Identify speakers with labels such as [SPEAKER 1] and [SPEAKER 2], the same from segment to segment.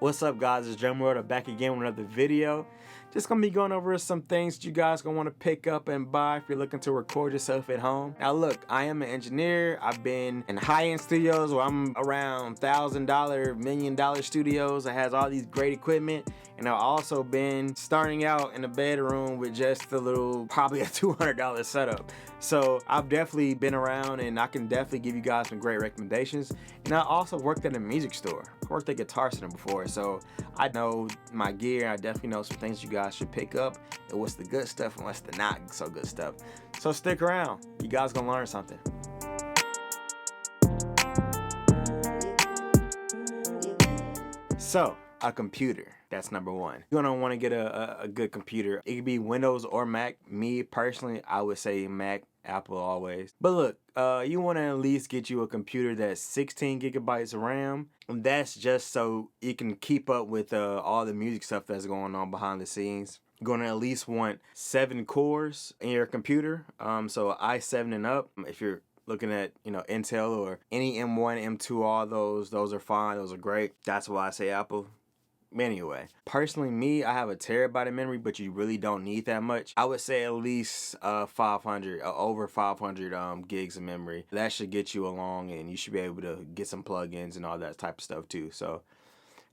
[SPEAKER 1] What's up, guys? It's Drum World back again with another video. Just gonna be going over some things that you guys gonna want to pick up and buy if you're looking to record yourself at home. Now look, I am an engineer. I've been in high-end studios where I'm around $1,000, $1 million studios that has all these great equipment. And I've also been starting out in a bedroom with just a little, probably a $200 setup. So I've definitely been around and I can definitely give you guys some great recommendations. And I also worked at a music store. I worked at Guitar Center before, so I know my gear. I definitely know some things you guys should pick up and what's the good stuff and what's the not so good stuff. So stick around. You guys gonna learn something. So, a computer, that's number one. You're gonna wanna get a good computer. It could be Windows or Mac. Me personally, I would say Mac, Apple always. But look, you wanna at least get you a computer that's 16 gigabytes of RAM. And that's just so you can keep up with all the music stuff that's going on behind the scenes. You're gonna at least want 7 cores in your computer. So i7 and up. If you're looking at, Intel or any M1, M2, all those are fine. Those are great. That's why I say Apple. Anyway, personally, me, I have a terabyte of memory, but you really don't need that much. I would say at least 500, over 500 gigs of memory. That should get you along, and you should be able to get some plugins and all that type of stuff too. So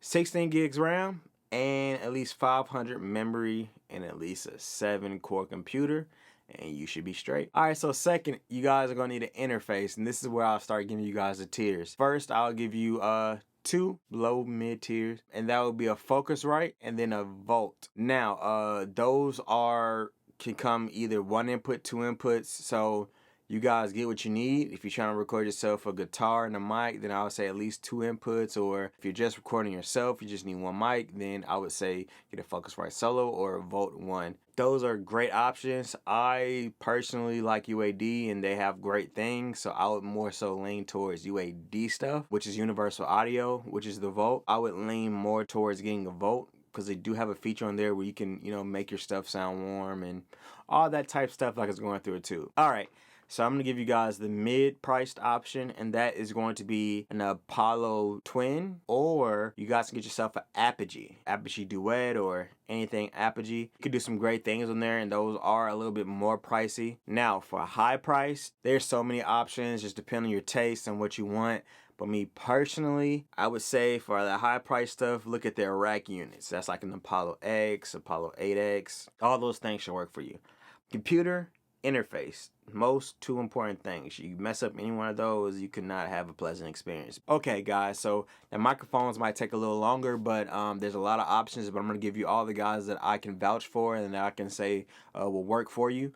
[SPEAKER 1] 16 gigs RAM and at least 500 memory and at least a 7-core computer, and you should be straight. All right, so second, you guys are gonna need an interface, and this is where I'll start giving you guys the tiers. First, I'll give you 2 low mid tiers, and that would be a Focusrite and then a Volt. Now, those can come either 1 input, 2 inputs, so you guys get what you need. If you're trying to record yourself a guitar and a mic, then I would say at least 2 inputs. Or if you're just recording yourself, you just need 1 mic, then I would say get a Focusrite Solo or a Volt 1. Those are great options. I personally like UAD and they have great things, so I would more so lean towards UAD stuff, which is Universal Audio, which is the Volt. I would lean more towards getting a Volt because they do have a feature on there where you can, make your stuff sound warm and all that type of stuff like it's going through it too. All right. So I'm going to give you guys the mid-priced option, and that is going to be an Apollo Twin, or you guys can get yourself an Apogee Duet or anything Apogee. You can do some great things on there, and those are a little bit more pricey. Now, for a high price, there's so many options, just depending on your taste and what you want. But me personally, I would say for the high price stuff, look at their rack units. That's like an Apollo X, Apollo 8X. All those things should work for you. Computer interface, most 2 important things. You mess up any one of those, you cannot have a pleasant experience. Okay, guys, so the microphones might take a little longer, but there's a lot of options, but I'm going to give you all the guys that I can vouch for and that I can say will work for you.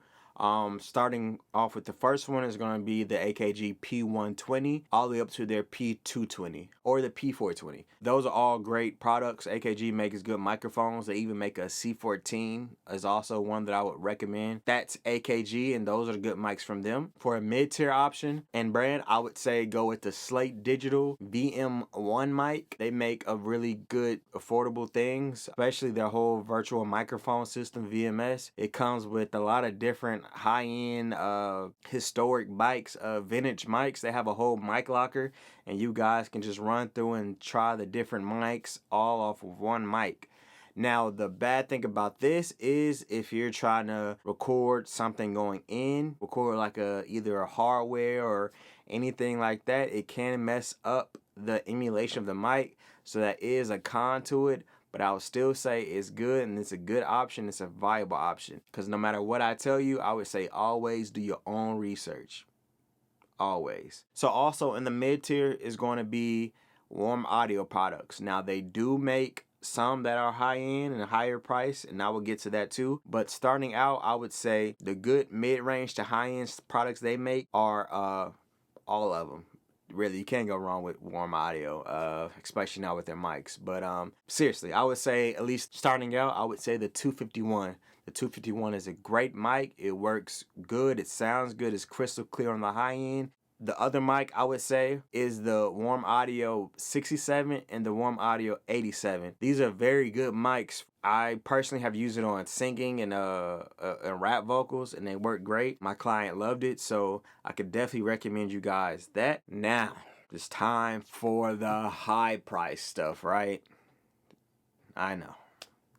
[SPEAKER 1] Starting off with the first one is going to be the AKG P120 all the way up to their P220 or the P420. Those are all great products. AKG makes good microphones. They even make a C14 is also one that I would recommend. That's AKG, and those are good mics from them. For a mid-tier option and brand, I would say go with the Slate Digital VM1 mic. They make a really good affordable things, especially their whole virtual microphone system, VMS. It comes with a lot of different high-end historic mics, vintage mics. They have a whole mic locker, and you guys can just run through and try the different mics all off of one mic. Now, the bad thing about this is if you're trying to record something going in, record like either a hardware or anything like that, it can mess up the emulation of the mic. So that is a con to it. But I would still say it's good, and it's a good option. It's a viable option. Because no matter what I tell you, I would say always do your own research. Always. So also in the mid-tier is going to be Warm Audio products. Now, they do make some that are high-end and higher price, and I will get to that too. But starting out, I would say the good mid-range to high-end products they make are all of them. Really, you can't go wrong with Warm Audio, especially now with their mics. But seriously, I would say, at least starting out, I would say the 251. The 251 is a great mic. It works good. It sounds good. It's crystal clear on the high end. The other mic I would say is the Warm Audio 67 and the Warm Audio 87. These are very good mics. I personally have used it on singing and rap vocals, and they work great. My client loved it, so I could definitely recommend you guys that. Now, it's time for the high price stuff, right? I know.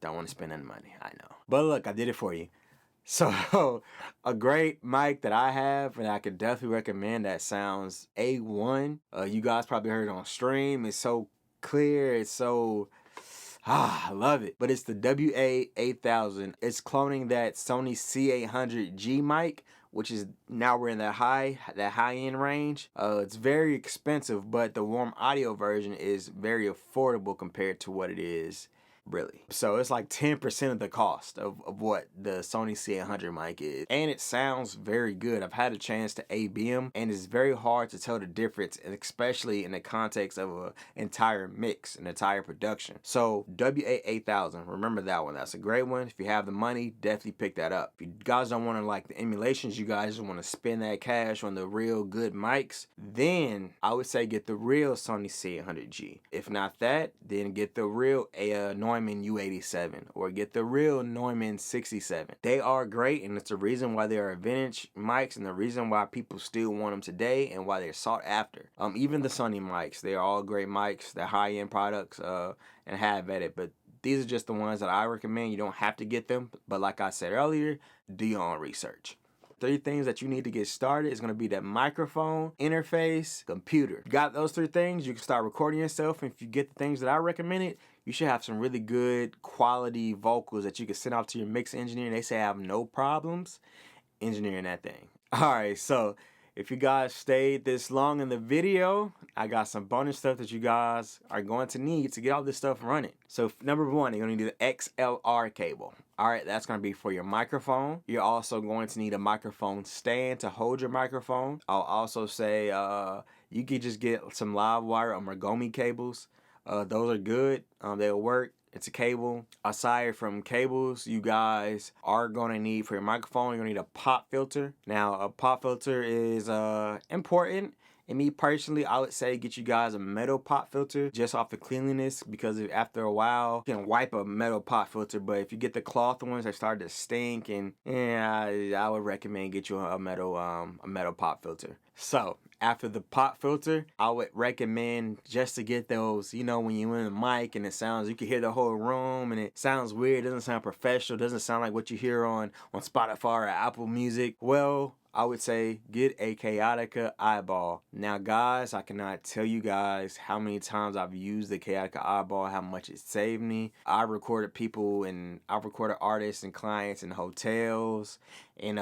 [SPEAKER 1] Don't want to spend any money. I know. But look, I did it for you. So a great mic that I have and I could definitely recommend that sounds A1. You guys probably heard it on stream. It's so clear. It's so... I love it. But it's the WA-8000. It's cloning that Sony C800G mic, which is now we're in that high end range. It's very expensive, but the warm audio version is very affordable compared to what it is really. So it's like 10% of the cost of what the Sony C800 mic is. And it sounds very good. I've had a chance to A/B them, and it's very hard to tell the difference, especially in the context of an entire mix, an entire production. So WA-8000, remember that one. That's a great one. If you have the money, definitely pick that up. If you guys don't want to like the emulations, you guys just want to spend that cash on the real good mics, then I would say get the real Sony C800G. If not that, then get the real Neumann U87 or get the real Neumann 67. They are great, and it's the reason why they are vintage mics and the reason why people still want them today and why they're sought after. Even the Sony mics, they're all great mics. They're high-end products and have at it, but these are just the ones that I recommend. You don't have to get them, but like I said earlier, do your own research. 3 things that you need to get started is going to be that microphone, interface, computer. You got those 3 things, you can start recording yourself. And if you get the things that I recommended, you should have some really good quality vocals that you can send off to your mix engineer. They say I have no problems engineering that thing. All right, so if you guys stayed this long in the video, I got some bonus stuff that you guys are going to need to get all this stuff running. So number 1, you're going to need the XLR cable. All right, that's going to be for your microphone. You're also going to need a microphone stand to hold your microphone. I'll also say you could just get some live wire or Margomi cables. Those are good. They'll work. It's a cable. Aside from cables, you guys are going to need for your microphone, you're going to need a pop filter. Now, a pop filter is important. And me personally, I would say get you guys a metal pop filter just off the cleanliness, because after a while, you can wipe a metal pop filter. But if you get the cloth ones, they start to stink, and I would recommend get you a metal pop filter. So after the pop filter, I would recommend just to get those, you know, when you're in the mic and it sounds, you can hear the whole room and it sounds weird, doesn't sound professional, doesn't sound like what you hear on Spotify or Apple Music. Well, I would say get a Chaotica Eyeball. Now guys, I cannot tell you guys how many times I've used the Chaotica Eyeball, how much it saved me. I recorded people and I recorded artists and clients in hotels, in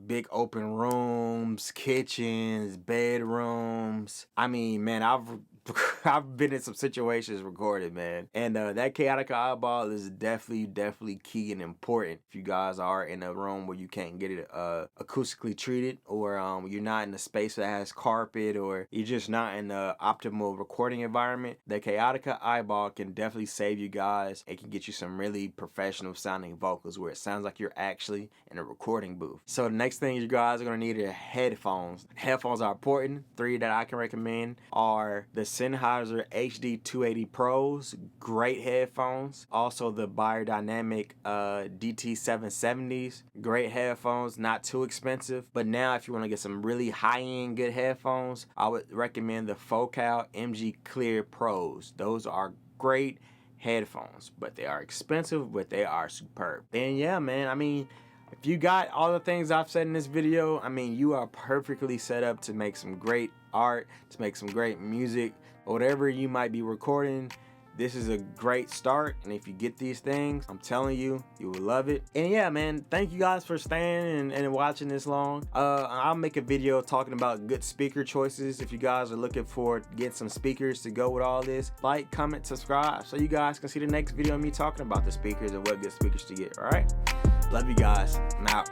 [SPEAKER 1] big open rooms, kitchens, bedrooms. I mean, man, I've been in some situations recorded, man. And that Chaotica Eyeball is definitely key and important if you guys are in a room where you can't get it acoustically treated, or you're not in a space that has carpet, or you're just not in the optimal recording environment. The Chaotica Eyeball can definitely save you guys. It can get you some really professional sounding vocals where it sounds like you're actually in a recording booth. So the next thing you guys are going to need are headphones. Headphones are important. 3 that I can recommend are the Sennheiser HD 280 Pros, great headphones. Also the Beyerdynamic DT 770s, great headphones, not too expensive. But now if you want to get some really high-end good headphones, I would recommend the Focal MG Clear Pros. Those are great headphones, but they are expensive, but they are superb. And yeah, man, I mean, if you got all the things I've said in this video, I mean, you are perfectly set up to make some great art, to make some great music, whatever you might be recording. This is a great start, and if you get these things, I'm telling you, you will love it. And yeah, man, thank you guys for staying and watching this long. I'll make a video talking about good speaker choices. If you guys are looking for getting some speakers to go with all this, like, comment, subscribe, so you guys can see the next video of me talking about the speakers and what good speakers to get. All right, love you guys. I'm out.